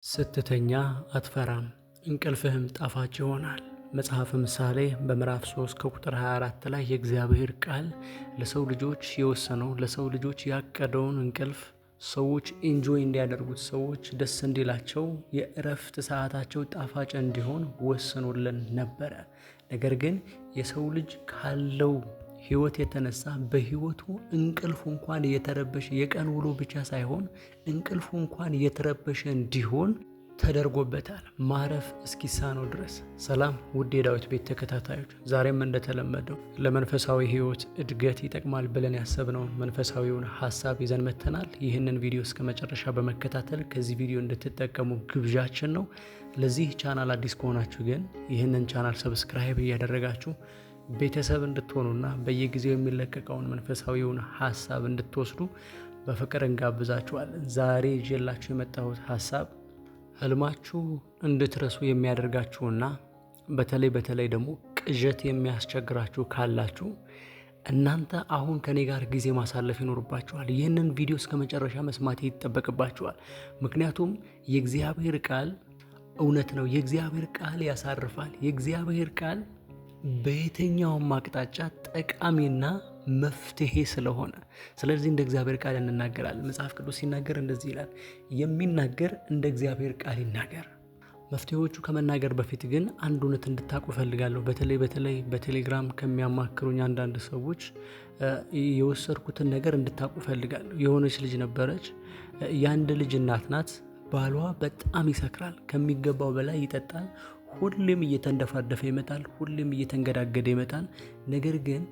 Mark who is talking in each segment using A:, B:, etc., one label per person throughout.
A: ስትተኛ አትፈራም፣ እንቅልፍህም ጣፋጭ ይሆናል። መጽሐፈ ምሳሌ በምዕራፍ 3 ከቁጥር 24 ላይ የእግዚአብሔር ቃል ለሰው ልጆች የወሰነው ለሰው ልጆች ያቀደውን እንቅልፍ ሰዎች ኢንጆይ እንዲያደርጉት፣ ሰዎች ደስ እንዲላቸው፣ የእረፍት ሰዓታቸው ጣፋጭ እንዲሆን ወስኖልን ነበረ። ነገር ግን የሰው ልጅ ካለው ህይወት የተነሳ በህይወቱ እንቅልፉ እንኳን የተረበሸ የቀን ውሎ ብቻ ሳይሆን እንቅልፉ እንኳን የተረበሸ እንዲሆን ተደርጎበታል፣ ማረፍ እስኪሳነው ድረስ። ሰላም ውድ የዳዊት ቤት ተከታታዮች፣ ዛሬም እንደተለመደው ለመንፈሳዊ ህይወት እድገት ይጠቅማል ብለን ያሰብነውን መንፈሳዊውን ሀሳብ ይዘን መጥተናል። ይህንን ቪዲዮ እስከ መጨረሻ በመከታተል ከዚህ ቪዲዮ እንድትጠቀሙ ግብዣችን ነው። ለዚህ ቻናል አዲስ ከሆናችሁ ግን ይህንን ቻናል ሰብስክራይብ እያደረጋችሁ ቤተሰብ እንድትሆኑና በየጊዜው የሚለቀቀውን መንፈሳዊውን ሀሳብ እንድትወስዱ በፍቅር እንጋብዛችኋለን። ዛሬ ይዤላችሁ የመጣሁት ሀሳብ ህልማችሁ እንድትረሱ የሚያደርጋችሁና በተለይ ደግሞ ቅዠት የሚያስቸግራችሁ ካላችሁ እናንተ አሁን ከኔ ጋር ጊዜ ማሳለፍ ይኖርባችኋል። ይህንን ቪዲዮ እስከ መጨረሻ መስማት ይጠበቅባችኋል። ምክንያቱም የእግዚአብሔር ቃል እውነት ነው። የእግዚአብሔር ቃል ያሳርፋል። የእግዚአብሔር ቃል በየትኛውም አቅጣጫ ጠቃሚና መፍትሄ ስለሆነ፣ ስለዚህ እንደ እግዚአብሔር ቃል እንናገራለን። መጽሐፍ ቅዱስ ሲናገር እንደዚህ ይላል፣ የሚናገር እንደ እግዚአብሔር ቃል ይናገር። መፍትሄዎቹ ከመናገር በፊት ግን አንድ እውነት እንድታውቁ እፈልጋለሁ። በተለይ በቴሌግራም ከሚያማክሩኝ አንዳንድ ሰዎች የወሰድኩትን ነገር እንድታውቁ እፈልጋለሁ። የሆነች ልጅ ነበረች። የአንድ ልጅ እናት ናት። ባሏ በጣም ይሰክራል፣ ከሚገባው በላይ ይጠጣል። ሁሌም እየተንደፋደፈ ይመጣል፣ ሁሌም እየተንገዳገደ ይመጣል። ነገር ግን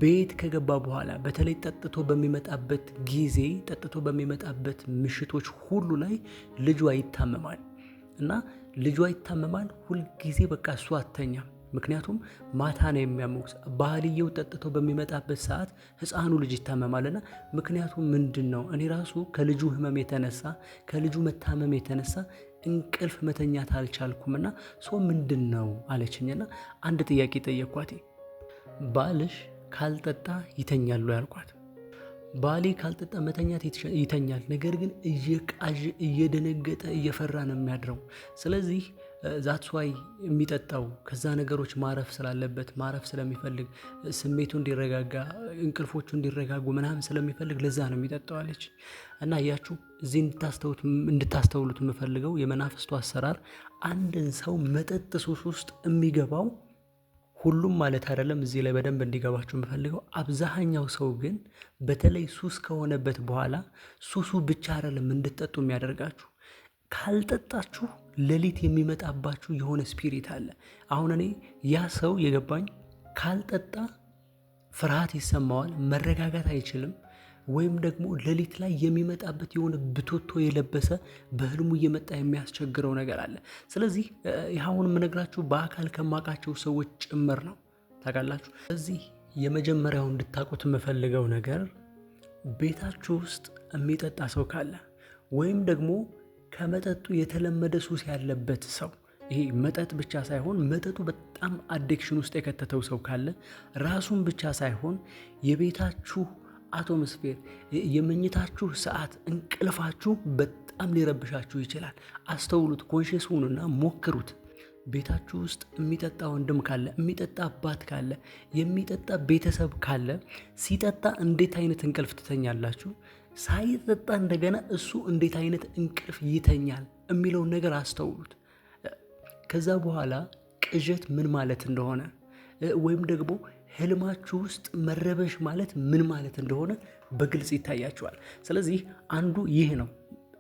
A: ቤት ከገባ በኋላ በተለይ ጠጥቶ በሚመጣበት ጊዜ፣ ጠጥቶ በሚመጣበት ምሽቶች ሁሉ ላይ ልጇ ይታመማል እና ልጇ ይታመማል። ሁልጊዜ በቃ እሷ አተኛም። ምክንያቱም ማታ ነው የሚያመው። ባልየው ጠጥቶ በሚመጣበት ሰዓት ህፃኑ ልጅ ይታመማልና ምክንያቱ ምንድን ነው? እኔ ራሱ ከልጁ ህመም የተነሳ ከልጁ መታመም የተነሳ እንቅልፍ መተኛት አልቻልኩምና ሰው ምንድን ነው አለችኝና አንድ ጥያቄ ጠየኳት። ባልሽ ካልጠጣ ይተኛሉ ያልኳት። ባሌ ካልጠጣ መተኛት ይተኛል፣ ነገር ግን እየቃዥ እየደነገጠ እየፈራ ነው የሚያድረው። ስለዚህ ዛትስ ዋይ የሚጠጣው ከዛ ነገሮች ማረፍ ስላለበት፣ ማረፍ ስለሚፈልግ፣ ስሜቱ እንዲረጋጋ፣ እንቅልፎቹ እንዲረጋጉ ምናምን ስለሚፈልግ ለዛ ነው የሚጠጣው አለች። እና እያችሁ እዚህ እንድታስተውሉት የምፈልገው የመናፍስቱ አሰራር አንድን ሰው መጠጥ ሱስ ውስጥ የሚገባው ሁሉም ማለት አይደለም። እዚህ ላይ በደንብ እንዲገባችሁ የምፈልገው አብዛኛው ሰው ግን በተለይ ሱስ ከሆነበት በኋላ ሱሱ ብቻ አይደለም እንድትጠጡ የሚያደርጋችሁ። ካልጠጣችሁ ሌሊት የሚመጣባችሁ የሆነ ስፒሪት አለ። አሁን እኔ ያ ሰው የገባኝ ካልጠጣ ፍርሃት ይሰማዋል፣ መረጋጋት አይችልም፣ ወይም ደግሞ ሌሊት ላይ የሚመጣበት የሆነ ብቶቶ የለበሰ በህልሙ እየመጣ የሚያስቸግረው ነገር አለ። ስለዚህ ይኸውን የምነግራችሁ በአካል ከማውቃቸው ሰዎች ጭምር ነው። ታውቃላችሁ። ስለዚህ የመጀመሪያው እንድታውቁት የምፈልገው ነገር ቤታችሁ ውስጥ የሚጠጣ ሰው ካለ ወይም ደግሞ ከመጠጡ የተለመደ ሱስ ያለበት ሰው፣ ይሄ መጠጥ ብቻ ሳይሆን መጠጡ በጣም አዲክሽን ውስጥ የከተተው ሰው ካለ ራሱን ብቻ ሳይሆን የቤታችሁ አቶሞስፌር፣ የመኝታችሁ ሰዓት፣ እንቅልፋችሁ በጣም ሊረብሻችሁ ይችላል። አስተውሉት፣ ኮንሽስ ሁኑና ሞክሩት። ቤታችሁ ውስጥ የሚጠጣ ወንድም ካለ፣ የሚጠጣ አባት ካለ፣ የሚጠጣ ቤተሰብ ካለ ሲጠጣ እንዴት አይነት እንቅልፍ ትተኛላችሁ? ሳይጠጣ እንደገና እሱ እንዴት አይነት እንቅልፍ ይተኛል የሚለውን ነገር አስተውሉት። ከዛ በኋላ ቅዠት ምን ማለት እንደሆነ ወይም ደግሞ ህልማችሁ ውስጥ መረበሽ ማለት ምን ማለት እንደሆነ በግልጽ ይታያችኋል። ስለዚህ አንዱ ይህ ነው።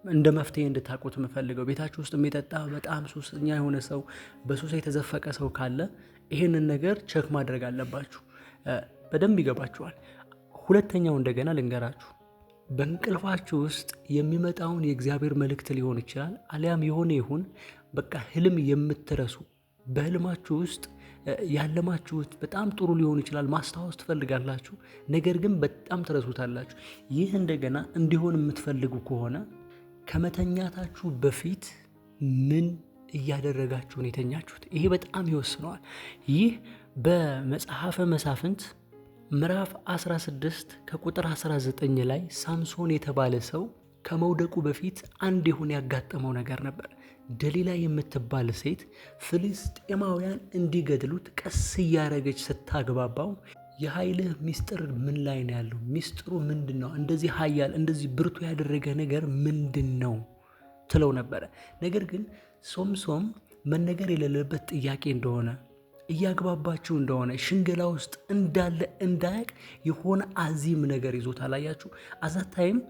A: እንደ መፍትሄ እንድታውቁት የምፈልገው ቤታችሁ ውስጥ የሚጠጣ በጣም ሱሰኛ የሆነ ሰው፣ በሱስ የተዘፈቀ ሰው ካለ ይህንን ነገር ቸክ ማድረግ አለባችሁ። በደንብ ይገባችኋል። ሁለተኛው እንደገና ልንገራችሁ። በእንቅልፋችሁ ውስጥ የሚመጣውን የእግዚአብሔር መልእክት ሊሆን ይችላል፣ አሊያም የሆነ ይሁን በቃ ህልም የምትረሱ፣ በህልማችሁ ውስጥ ያለማችሁት በጣም ጥሩ ሊሆን ይችላል፣ ማስታወስ ትፈልጋላችሁ፣ ነገር ግን በጣም ትረሱታላችሁ። ይህ እንደገና እንዲሆን የምትፈልጉ ከሆነ ከመተኛታችሁ በፊት ምን እያደረጋችሁን የተኛችሁት? ይሄ በጣም ይወስነዋል። ይህ በመጽሐፈ መሳፍንት ምዕራፍ 16 ከቁጥር 19 ላይ ሳምሶን የተባለ ሰው ከመውደቁ በፊት አንድ የሆነ ያጋጠመው ነገር ነበር። ደሊላ የምትባል ሴት ፍልስጤማውያን እንዲገድሉት ቀስ እያረገች ስታግባባው የኃይልህ ሚስጥር ምን ላይ ነው ያለው? ሚስጥሩ ምንድን ነው? እንደዚህ ኃያል እንደዚህ ብርቱ ያደረገ ነገር ምንድን ነው ትለው ነበረ። ነገር ግን ሶምሶን መነገር የሌለበት ጥያቄ እንደሆነ እያግባባችሁ እንደሆነ ሽንገላ ውስጥ እንዳለ እንዳያቅ የሆነ አዚም ነገር ይዞታል። አያችሁ አዛታይም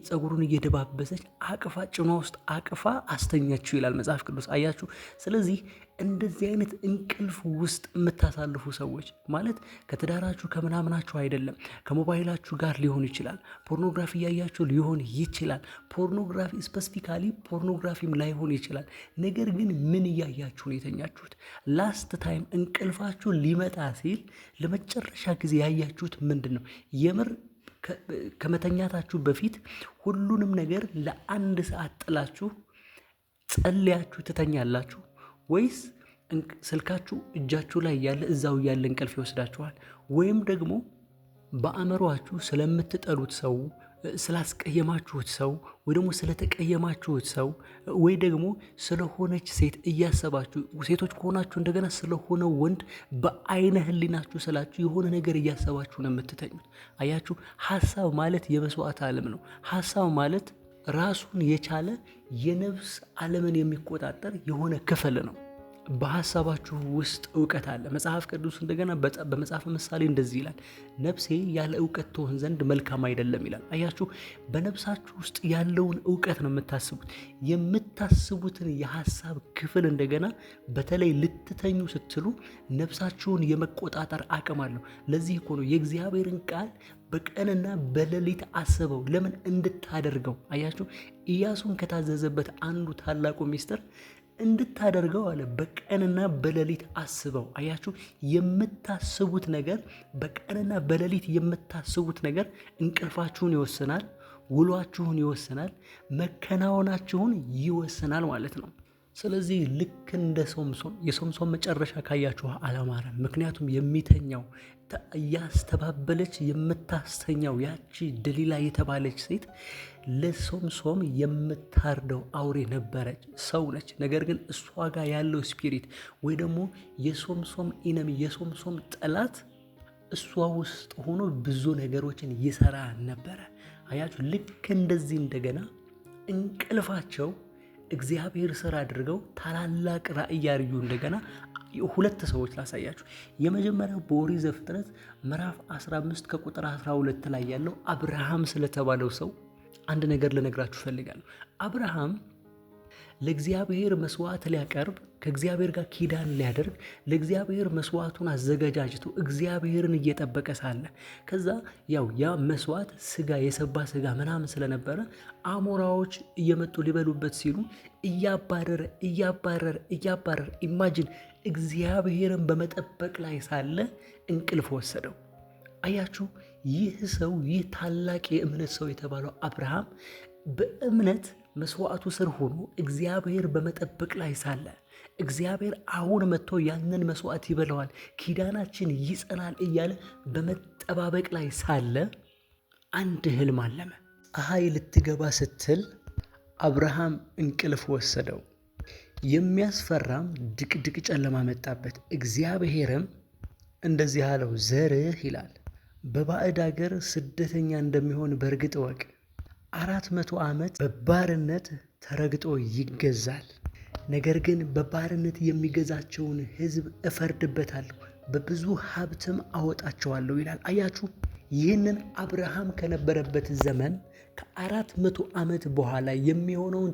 A: ጸጉሩን እየደባበሰች አቅፋ ጭኗ ውስጥ አቅፋ አስተኛችሁ ይላል መጽሐፍ ቅዱስ። አያችሁ። ስለዚህ እንደዚህ አይነት እንቅልፍ ውስጥ የምታሳልፉ ሰዎች ማለት ከትዳራችሁ ከምናምናችሁ አይደለም፣ ከሞባይላችሁ ጋር ሊሆን ይችላል። ፖርኖግራፊ እያያችሁ ሊሆን ይችላል። ፖርኖግራፊ ስፔሲፊካሊ ፖርኖግራፊም ላይሆን ይችላል። ነገር ግን ምን እያያችሁ ነው የተኛችሁት? ላስት ታይም እንቅልፋችሁ ሊመጣ ሲል ለመጨረሻ ጊዜ ያያችሁት ምንድን ነው? የምር ከመተኛታችሁ በፊት ሁሉንም ነገር ለአንድ ሰዓት ጥላችሁ ጸልያችሁ ትተኛላችሁ ወይስ ስልካችሁ እጃችሁ ላይ ያለ እዛው ያለ እንቅልፍ ይወስዳችኋል? ወይም ደግሞ በአእምሯችሁ ስለምትጠሉት ሰው፣ ስላስቀየማችሁት ሰው ወይ ደግሞ ስለተቀየማችሁት ሰው ወይ ደግሞ ስለሆነች ሴት እያሰባችሁ፣ ሴቶች ከሆናችሁ እንደገና ስለሆነ ወንድ በአይነ ህሊናችሁ ስላችሁ የሆነ ነገር እያሰባችሁ ነው የምትተኙት። አያችሁ፣ ሀሳብ ማለት የመስዋዕት ዓለም ነው። ሀሳብ ማለት ራሱን የቻለ የነፍስ ዓለምን የሚቆጣጠር የሆነ ክፍል ነው። በሐሳባችሁ ውስጥ እውቀት አለ። መጽሐፍ ቅዱስ እንደገና በመጽሐፈ ምሳሌ እንደዚህ ይላል፣ ነፍሴ ያለ እውቀት ትሆን ዘንድ መልካም አይደለም ይላል። አያችሁ፣ በነፍሳችሁ ውስጥ ያለውን እውቀት ነው የምታስቡት። የምታስቡትን የሐሳብ ክፍል እንደገና በተለይ ልትተኙ ስትሉ ነፍሳችሁን የመቆጣጠር አቅም አለው። ለዚህ እኮ ነው የእግዚአብሔርን ቃል በቀንና በሌሊት አስበው ለምን እንድታደርገው። አያችሁ፣ ኢያሱን ከታዘዘበት አንዱ ታላቁ ሚስጥር እንድታደርገው አለ። በቀንና በሌሊት አስበው። አያችሁ፣ የምታስቡት ነገር በቀንና በሌሊት የምታስቡት ነገር እንቅልፋችሁን ይወስናል፣ ውሏችሁን ይወስናል፣ መከናወናችሁን ይወስናል ማለት ነው። ስለዚህ ልክ እንደ ሶምሶን የሶምሶን መጨረሻ ካያችሁ አላማረም። ምክንያቱም የሚተኛው እያስተባበለች የምታስተኛው ያቺ ደሊላ የተባለች ሴት ለሶምሶን የምታርደው አውሬ ነበረች፣ ሰው ነች። ነገር ግን እሷ ጋር ያለው ስፒሪት ወይ ደግሞ የሶምሶን ኢነሚ የሶምሶን ጠላት እሷ ውስጥ ሆኖ ብዙ ነገሮችን ይሰራ ነበረ። አያችሁ፣ ልክ እንደዚህ እንደገና እንቅልፋቸው እግዚአብሔር ስራ አድርገው ታላላቅ ራእይ ያርዩ። እንደገና ሁለት ሰዎች ላሳያችሁ። የመጀመሪያው በኦሪት ዘፍጥረት ምዕራፍ 15 ከቁጥር 12 ላይ ያለው አብርሃም ስለተባለው ሰው አንድ ነገር ልነግራችሁ ፈልጋለሁ። አብርሃም ለእግዚአብሔር መስዋዕት ሊያቀርብ ከእግዚአብሔር ጋር ኪዳን ሊያደርግ ለእግዚአብሔር መስዋዕቱን አዘጋጅቶ እግዚአብሔርን እየጠበቀ ሳለ ከዛ ያ መስዋዕት ስጋ የሰባ ስጋ ምናምን ስለነበረ አሞራዎች እየመጡ ሊበሉበት ሲሉ እያባረረ ኢማጂን እግዚአብሔርን በመጠበቅ ላይ ሳለ እንቅልፍ ወሰደው። አያችሁ፣ ይህ ሰው ይህ ታላቅ የእምነት ሰው የተባለው አብርሃም በእምነት መስዋዕቱ ስር ሆኖ እግዚአብሔር በመጠበቅ ላይ ሳለ እግዚአብሔር አሁን መጥቶ ያንን መስዋዕት ይበላዋል፣ ኪዳናችን ይጸናል እያለ በመጠባበቅ ላይ ሳለ አንድ ህልም አለመ። ፀሐይ ልትገባ ስትል አብርሃም እንቅልፍ ወሰደው። የሚያስፈራም ድቅድቅ ጨለማ መጣበት። እግዚአብሔርም እንደዚህ አለው፣ ዘርህ ይላል በባዕድ አገር ስደተኛ እንደሚሆን በእርግጥ እወቅ። 400 ዓመት በባርነት ተረግጦ ይገዛል። ነገር ግን በባርነት የሚገዛቸውን ሕዝብ እፈርድበታለሁ፣ በብዙ ሀብትም አወጣቸዋለሁ ይላል። አያችሁ፣ ይህንን አብርሃም ከነበረበት ዘመን ከ400 ዓመት በኋላ የሚሆነውን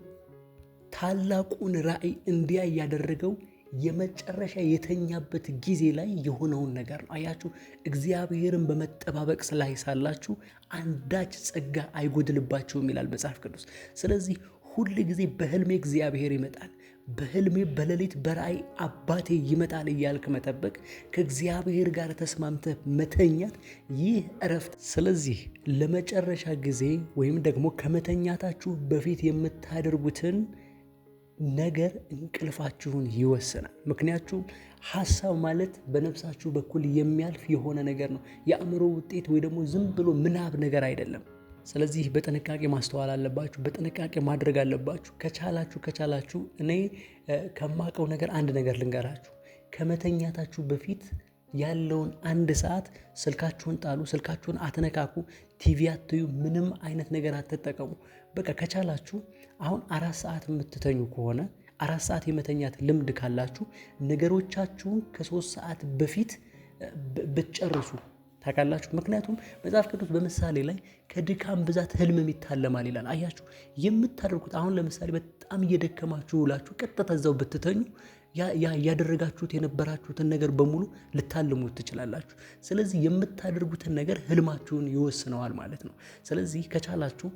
A: ታላቁን ራእይ እንዲያይ ያደረገው የመጨረሻ የተኛበት ጊዜ ላይ የሆነውን ነገር ነው። አያችሁ፣ እግዚአብሔርን በመጠባበቅ ላይ ሳላችሁ አንዳች ጸጋ አይጎድልባችሁም ይላል መጽሐፍ ቅዱስ። ስለዚህ ሁል ጊዜ በህልሜ እግዚአብሔር ይመጣል፣ በህልሜ በሌሊት በራእይ አባቴ ይመጣል እያልክ መጠበቅ፣ ከእግዚአብሔር ጋር ተስማምተህ መተኛት፣ ይህ እረፍት። ስለዚህ ለመጨረሻ ጊዜ ወይም ደግሞ ከመተኛታችሁ በፊት የምታደርጉትን ነገር እንቅልፋችሁን ይወስናል። ምክንያቱም ሐሳብ ማለት በነፍሳችሁ በኩል የሚያልፍ የሆነ ነገር ነው። የአእምሮ ውጤት ወይ ደግሞ ዝም ብሎ ምናብ ነገር አይደለም። ስለዚህ በጥንቃቄ ማስተዋል አለባችሁ፣ በጥንቃቄ ማድረግ አለባችሁ። ከቻላችሁ እኔ ከማውቀው ነገር አንድ ነገር ልንገራችሁ። ከመተኛታችሁ በፊት ያለውን 1 ሰዓት ስልካችሁን ጣሉ፣ ስልካችሁን አትነካኩ፣ ቲቪ አትዩ፣ ምንም አይነት ነገር አትጠቀሙ። በቃ ከቻላችሁ አሁን 4 ሰዓት የምትተኙ ከሆነ 4 ሰዓት የመተኛት ልምድ ካላችሁ ነገሮቻችሁን ከ3 ሰዓት በፊት ብትጨርሱ ታውቃላችሁ። ምክንያቱም መጽሐፍ ቅዱስ በምሳሌ ላይ ከድካም ብዛት ህልምም ይታለማል ይላል። አያችሁ የምታደርጉት አሁን ለምሳሌ በጣም እየደከማችሁ ውላችሁ ቀጥታ እዛው ብትተኙ ያደረጋችሁት የነበራችሁትን ነገር በሙሉ ልታልሙት ትችላላችሁ። ስለዚህ የምታደርጉትን ነገር ህልማችሁን ይወስነዋል ማለት ነው። ስለዚህ ከቻላችሁ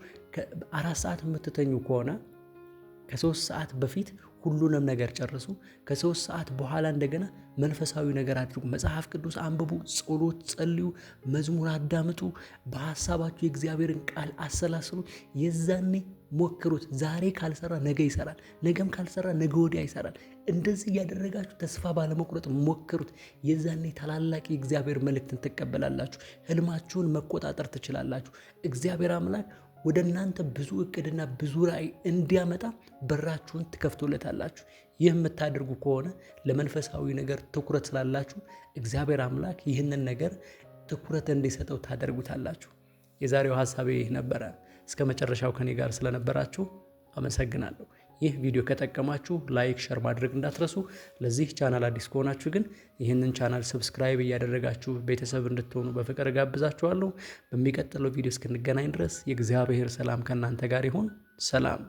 A: 4 ሰዓት የምትተኙ ከሆነ ከ3 ሰዓት በፊት ሁሉንም ነገር ጨርሱ። ከ3 ሰዓት በኋላ እንደገና መንፈሳዊ ነገር አድርጉ። መጽሐፍ ቅዱስ አንብቡ፣ ጸሎት ጸልዩ፣ መዝሙር አዳምጡ፣ በሐሳባችሁ የእግዚአብሔርን ቃል አሰላስሉ። የዛኔ ሞክሩት። ዛሬ ካልሰራ ነገ ይሰራል፣ ነገም ካልሰራ ነገ ወዲያ ይሰራል። እንደዚህ እያደረጋችሁ ተስፋ ባለመቁረጥ ሞክሩት። የዛኔ ታላላቅ የእግዚአብሔር መልእክትን ትቀበላላችሁ። ህልማችሁን መቆጣጠር ትችላላችሁ። እግዚአብሔር አምላክ ወደ እናንተ ብዙ እቅድና ብዙ ራዕይ እንዲያመጣ በራችሁን ትከፍቶለታላችሁ። ይህ የምታደርጉ ከሆነ ለመንፈሳዊ ነገር ትኩረት ስላላችሁ እግዚአብሔር አምላክ ይህንን ነገር ትኩረት እንዲሰጠው ታደርጉታላችሁ። የዛሬው ሐሳቤ ይህ ነበረ። እስከ መጨረሻው ከኔ ጋር ስለነበራችሁ አመሰግናለሁ። ይህ ቪዲዮ ከጠቀማችሁ ላይክ፣ ሸር ማድረግ እንዳትረሱ። ለዚህ ቻናል አዲስ ከሆናችሁ ግን ይህንን ቻናል ሰብስክራይብ እያደረጋችሁ ቤተሰብ እንድትሆኑ በፍቅር ጋብዛችኋለሁ። በሚቀጥለው ቪዲዮ እስክንገናኝ ድረስ የእግዚአብሔር ሰላም ከእናንተ ጋር ይሁን። ሰላም።